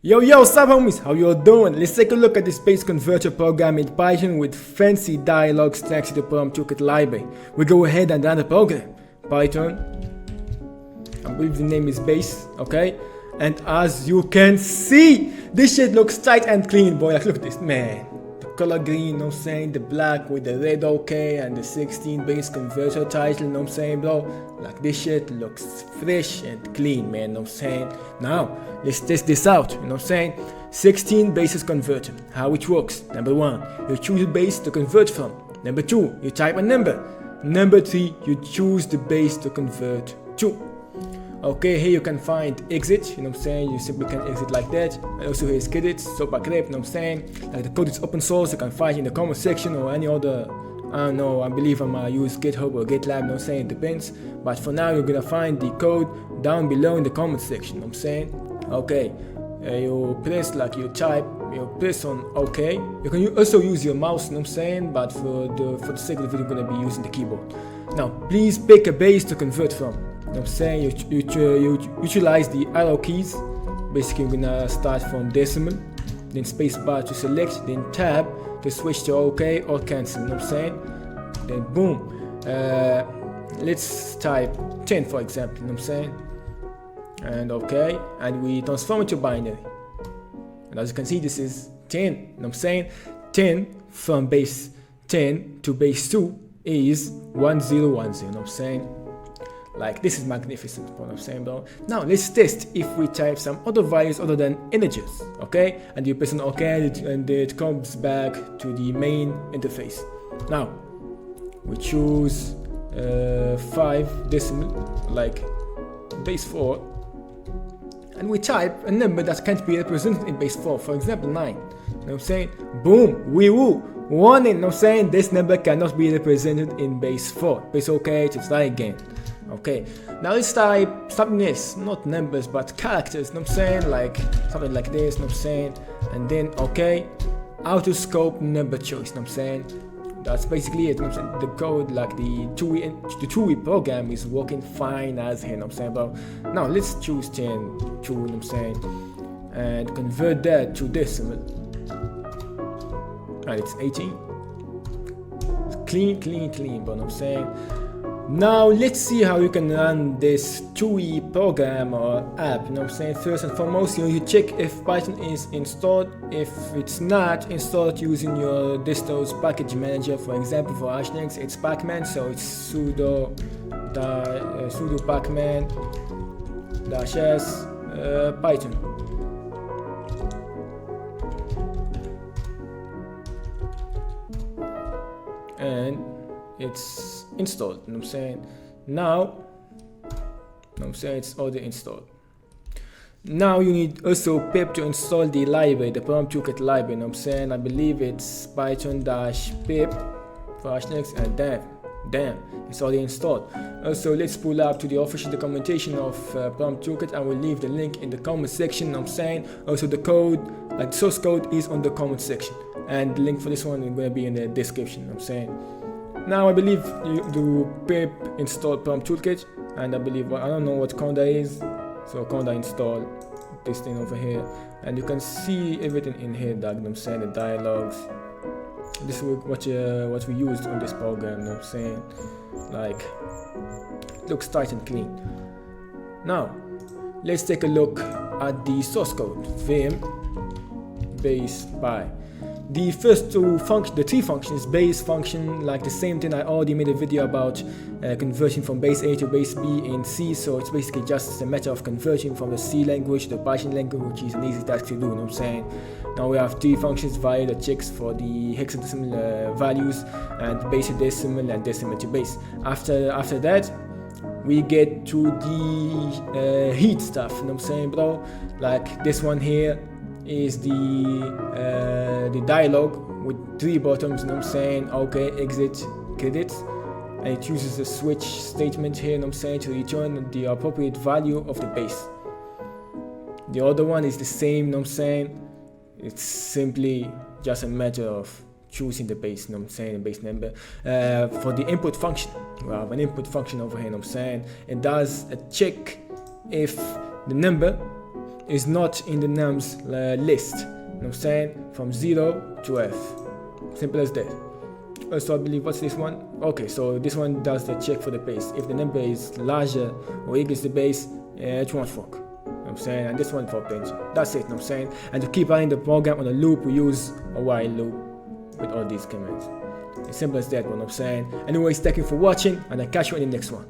Yo, what's up homies, how you all doing? Let's take a look at this base converter program in Python with fancy dialogues thanks to the prompt toolkit library. We go ahead and run the program. Python, I believe the name is base, okay? And as you can see, this shit looks tight and clean, boy. Like, look at this, man. The color green, you know what I'm saying? The black with the red okay and the 16 base converter title, you know what I'm saying, bro? Like, this shit looks fresh and clean, man, you know what I'm saying? Now, let's test this out, you know what I'm saying? 16 bases converter, how it works. Number 1, you choose a base to convert from. Number 2, you type a number. Number 3, you choose the base to convert to. Okay, here you can find exit, you know what I'm saying? You simply can exit like that. And also here is credits, Sopacrip, you know what I'm saying? Like the code is open source, you can find it in the comment section or any other, I don't know, I believe I'm gonna use GitHub or GitLab, you know what I'm saying? It depends. But for now, you're gonna find the code down below in the comment section, you know what I'm saying? Okay, you press, like you type, you press on OK. You can also use your mouse, you know what I'm saying? But for the sake of the video, I'm gonna be using the keyboard. Now, please pick a base to convert from. You know what I'm saying? You utilize the arrow keys. Basically, we're gonna start from decimal, then spacebar to select, then tab to switch to OK or cancel. You know what I'm saying? Then boom. Let's type 10 for example. You know what I'm saying? And OK, and we transform it to binary. And as you can see, this is 10. You know what I'm saying? 10 from base 10 to base 2 is 1010. You know what I'm saying? Like, this is magnificent, what I'm saying, bro. Now let's test if we type some other values other than integers, okay? And you press on OK, and it comes back to the main interface. Now we choose 5 decimal, like base 4, and we type a number that can't be represented in base 4, for example 9. You know what I'm saying? Boom, we woo. Warning, you know what I'm saying? This number cannot be represented in base 4. Press OK to try again. Okay, now let's type something else, not numbers but characters, you know what I'm saying? Like something like this, you know what I'm saying? And then okay, auto scope number choice, you know what I'm saying? That's basically it, you know what I'm saying? The code, like the two-way program is working fine as here, you know what I'm saying, bro? Now let's choose 10, 2, you know what I'm saying? And convert that to decimal. And it's 18. It's clean, bro, you know what I'm saying? Now let's see how you can run this two-way program or app, you know what I'm saying? First and foremost, you need to check if Python is installed. If it's not installed using your distros package manager, for example for Linux it's pacman, so it's sudo pacman -s Python. And it's installed, you know what I'm saying? Now, you know what I'm saying, it's already installed. Now you need also pip to install the library, the prompt toolkit library, you know what I'm saying? I believe it's python-pip /next, and damn, it's already installed. Also, let's pull up to the official documentation of prompt toolkit, and we'll leave the link in the comment section, you know what I'm saying? Also the code, like the source code, is on the comment section, and the link for this one is going to be in the description, you know what I'm saying? Now I believe you do pip install prompt toolkit, and I believe, I don't know what conda is, so conda install this thing over here, and you can see everything in here, you know what I'm saying, the dialogues. This is what we used on this program, you know what I'm saying? Like, looks tight and clean. Now let's take a look at the source code. Vim base by the first the three functions, base function, like the same thing I already made a video about, converting from base A to base B in C, so it's basically just a matter of converting from the C language to the Python language, which is an easy task to do, you know what I'm saying? Now we have 3 functions via the checks for the hexadecimal values, and base to decimal and decimal to base. After that, we get to the heat stuff, you know what I'm saying, bro? Like this one here is the dialogue with 3 buttons, you know what I'm saying? Okay, exit, credits, and it uses a switch statement here, you know what I'm saying, to return the appropriate value of the base. The other one is the same, you know what I'm saying? It's simply just a matter of choosing the base, you know what I'm saying, the base number. For the input function, we have an input function over here, you know what I'm saying? It does a check if the number is not in the nums list. You know what I'm saying? From 0 to F. Simple as that. Also, I believe, what's this one? Okay, so this one does the check for the base. If the number is larger or equals the base, it won't work. You know what I'm saying? And this one for bench. That's it, you know what I'm saying? And to keep running the program on a loop, we use a while loop with all these commands. It's simple as that, you know what I'm saying? Anyways, thank you for watching, and I'll catch you in the next one.